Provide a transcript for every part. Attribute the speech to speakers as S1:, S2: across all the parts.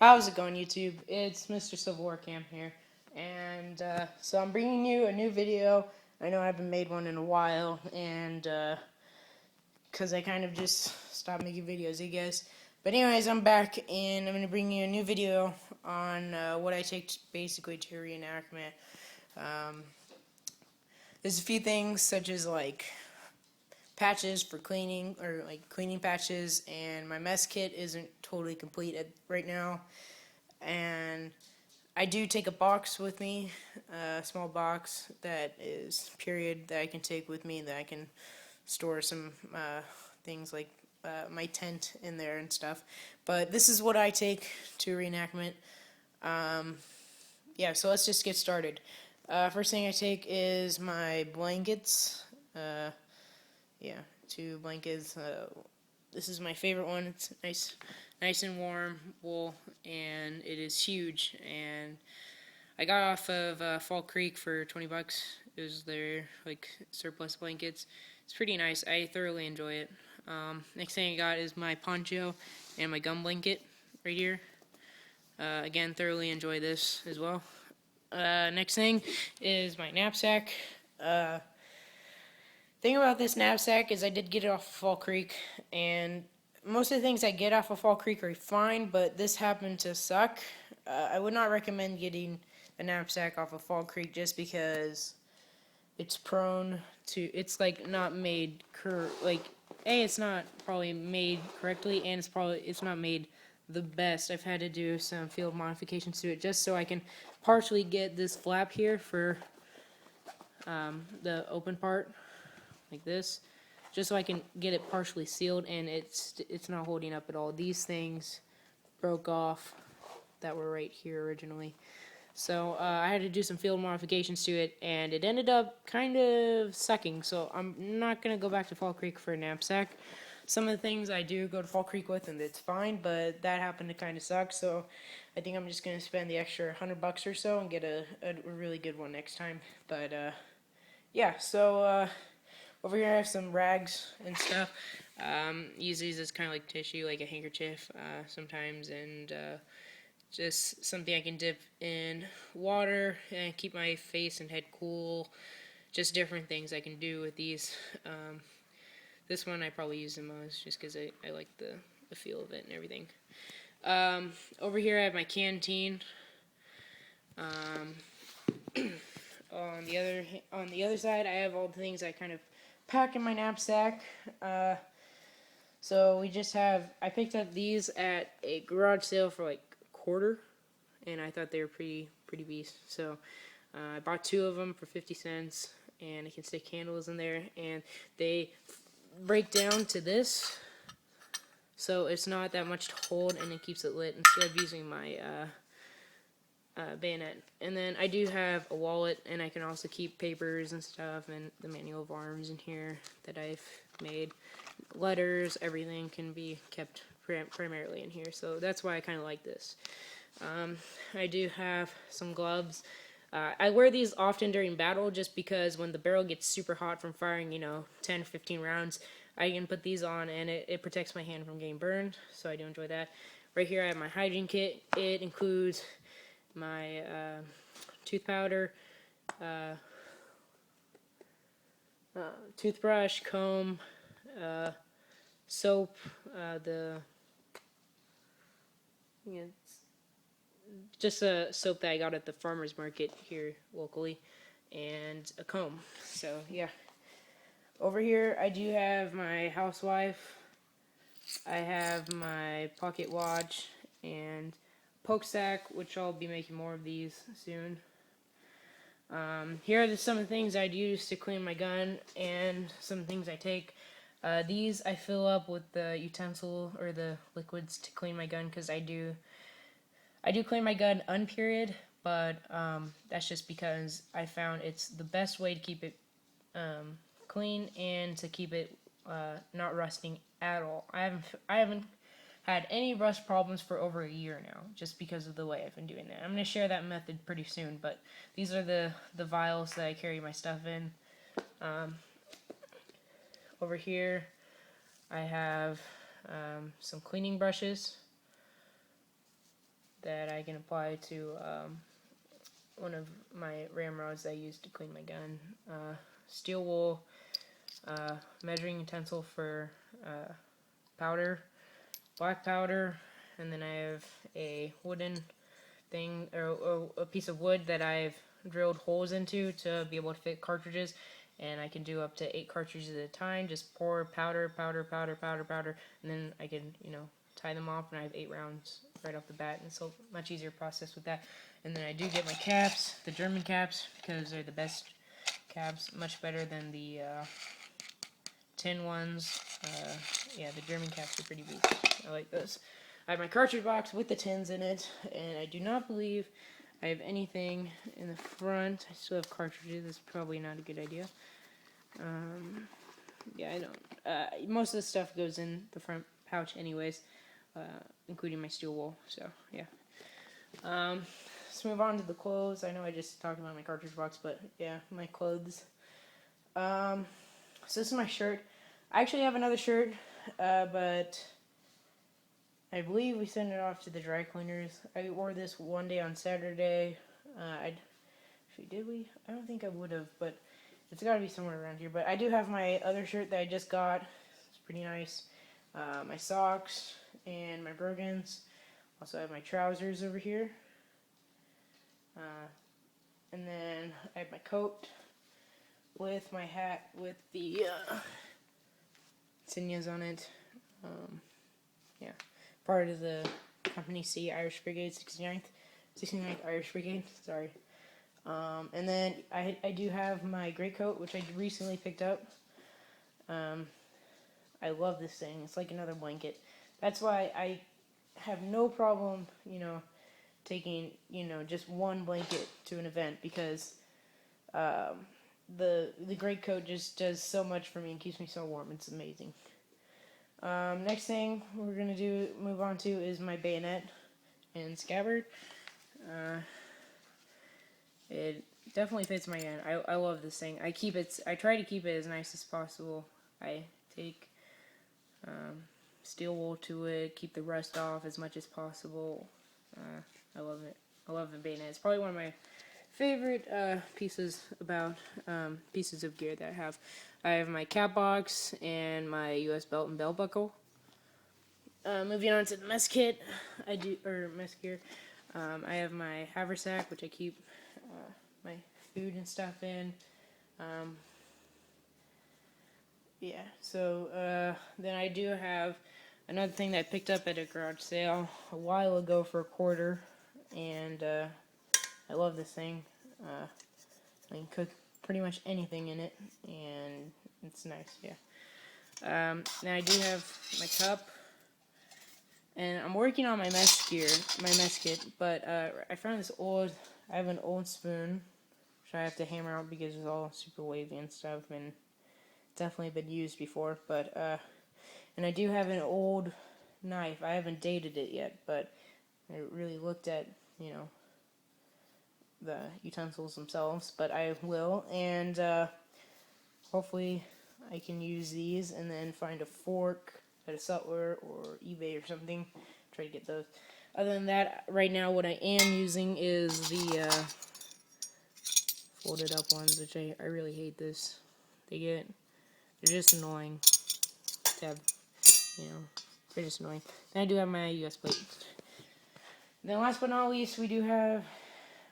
S1: How's it going, YouTube? It's Mr. Civil War Cam here, and so I'm bringing you a new video. I know I haven't made one in a while, and because I kind of just stopped making videos, I guess. But anyways, I'm back, and I'm going to bring you a new video on what I take basically to reenactment. There's a few things such as like patches for cleaning, or like cleaning patches, and my mess kit isn't totally complete right now. And I do take a box with me, a small box that is period that I can take with me, that I can store some things like my tent in there and stuff. But this is what I take to reenactment. Yeah, so let's just get started. First thing I take is my blankets. Yeah, 2 blankets. This is my favorite one. It's nice and warm wool, and it is huge. And I got off of Fall Creek for 20 bucks. It was their like surplus blankets. It's pretty nice. I thoroughly enjoy it. Next thing I got is my poncho and my gum blanket right here. Again, thoroughly enjoy this as well. Next thing is my knapsack. Thing about this knapsack is I did get it off of Fall Creek, and most of the things I get off of Fall Creek are fine, but this happened to suck. I would not recommend getting a knapsack off of Fall Creek just because it's prone to, it's like not made it's not probably made correctly, and it's not made the best. I've had to do some field modifications to it just so I can partially get this flap here for the open part, like this, just so I can get it partially sealed, and it's not holding up at all. These things broke off that were right here originally, so I had to do some field modifications to it, and it ended up kind of sucking. So I'm not gonna go back to Fall Creek for a knapsack. Some of the things I do go to Fall Creek with, and it's fine, but that happened to kind of suck. So I think I'm just gonna spend the extra 100 bucks or so and get a really good one next time. But yeah, so over here I have some rags and stuff. Use these as kind of like tissue, like a handkerchief sometimes, and just something I can dip in water and keep my face and head cool. Just different things I can do with these. This one I probably use the most just because I like the feel of it and everything. Over here I have my canteen. On the other side, I have all the things I kind of pack in my knapsack. So I picked up these at a garage sale for like a quarter, and I thought they were pretty beast. So I bought 2 of them for 50 cents, and I can stick candles in there, and they break down to this, so it's not that much to hold, and it keeps it lit instead of using my bayonet. And then I do have a wallet, and I can also keep papers and stuff, and the manual of arms in here that I've made. Letters, everything can be kept primarily in here, so that's why I kind of like this. I do have some gloves. I wear these often during battle just because when the barrel gets super hot from firing, 10 or 15 rounds, I can put these on, and it protects my hand from getting burned, so I do enjoy that. Right here I have my hygiene kit. It includes my tooth powder, toothbrush, comb, soap, just a soap that I got at the farmer's market here locally, and a comb. So yeah. Over here I do have my housewife. I have my pocket watch and poke sack, which I'll be making more of these soon. Here are some of the things I'd use to clean my gun, and some things I take. These I fill up with the utensil or the liquids to clean my gun, because I do clean my gun unperiod, but that's just because I found it's the best way to keep it clean and to keep it not rusting at all. I haven't had any rust problems for over a year now, just because of the way I've been doing it. I'm going to share that method pretty soon, but these are the vials that I carry my stuff in. Over here I have some cleaning brushes. that I can apply to one of my ramrods that I use to clean my gun. Steel wool, measuring utensil for powder, black powder, and then I have a wooden thing, or a piece of wood that I've drilled holes into to be able to fit cartridges, and I can do up to 8 cartridges at a time. Just pour powder, and then I can, tie them off, and I have 8 rounds right off the bat, and it's a much easier process with that. And then I do get my caps, the German caps, because they're the best caps, much better than the tin ones. Yeah, the German caps are pretty weak. I like those. I have my cartridge box with the tins in it, and I do not believe I have anything in the front. I still have cartridges. This is probably not a good idea. Yeah, I don't. Most of the stuff goes in the front pouch anyways, including my steel wool, so yeah. Let's move on to the clothes. I know I just talked about my cartridge box, but yeah, my clothes. So this is my shirt. I actually have another shirt, but I believe we sent it off to the dry cleaners. I wore this one day on Saturday. Did we? I don't think I would have, but it's got to be somewhere around here. But I do have my other shirt that I just got. It's pretty nice. My socks and my brogans. Also, I have my trousers over here. And then I have my coat with my hat with the insignias on it. Yeah, part of the Company C Irish Brigade, 69th Irish Brigade, sorry. And then I do have my greatcoat, which I recently picked up. I love this thing. It's like another blanket. That's why I have no problem, taking, just one blanket to an event, because the greatcoat just does so much for me and keeps me so warm. It's amazing. Next thing we're going to move on to is my bayonet and scabbard. It definitely fits my hand. I love this thing. I try to keep it as nice as possible. I take steel wool to it, keep the rust off as much as possible. I love it. I love the bayonet. It's probably one of my favorite pieces of gear that I have. I have my cap box and my U.S. belt and belt buckle. Moving on to the mess kit, mess gear. I have my haversack, which I keep my food and stuff in. Yeah, so then I do have another thing that I picked up at a garage sale a while ago for $1, and I love this thing. I can cook pretty much anything in it, and it's nice, yeah. Now I do have my cup, and I'm working on my mess kit, but I found I have an old spoon, which I have to hammer out because it's all super wavy and stuff, and definitely been used before, but, and I do have an old knife. I haven't dated it yet, but I really looked at, the utensils themselves, but I will, and hopefully I can use these and then find a fork at a Sutler or eBay or something, try to get those. Other than that, right now what I am using is the folded up ones, which I really hate this. They're just annoying to have, they're just annoying. Then I do have my US plate. Then last but not least, we do have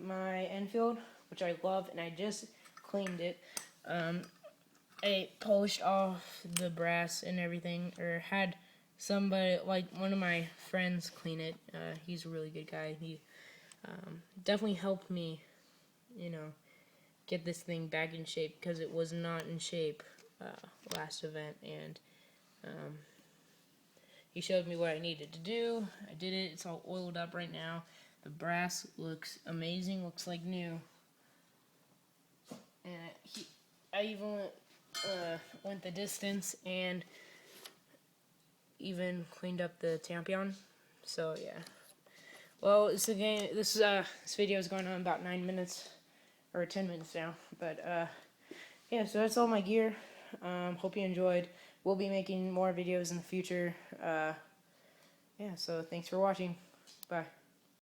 S1: my Enfield, which I love, and I just cleaned it. I polished off the brass and everything, or had somebody, like one of my friends, clean it. He's a really good guy. He definitely helped me, get this thing back in shape, because it was not in shape last event, and he showed me what I needed to do. I did it. It's all oiled up right now. The brass looks amazing. Looks like new. And I even went the distance and even cleaned up the tampion. So yeah. Well, this video is going on about 9 minutes or 10 minutes now. But yeah, so that's all my gear. Hope you enjoyed. We'll be making more videos in the future. Yeah, so thanks for watching. Bye.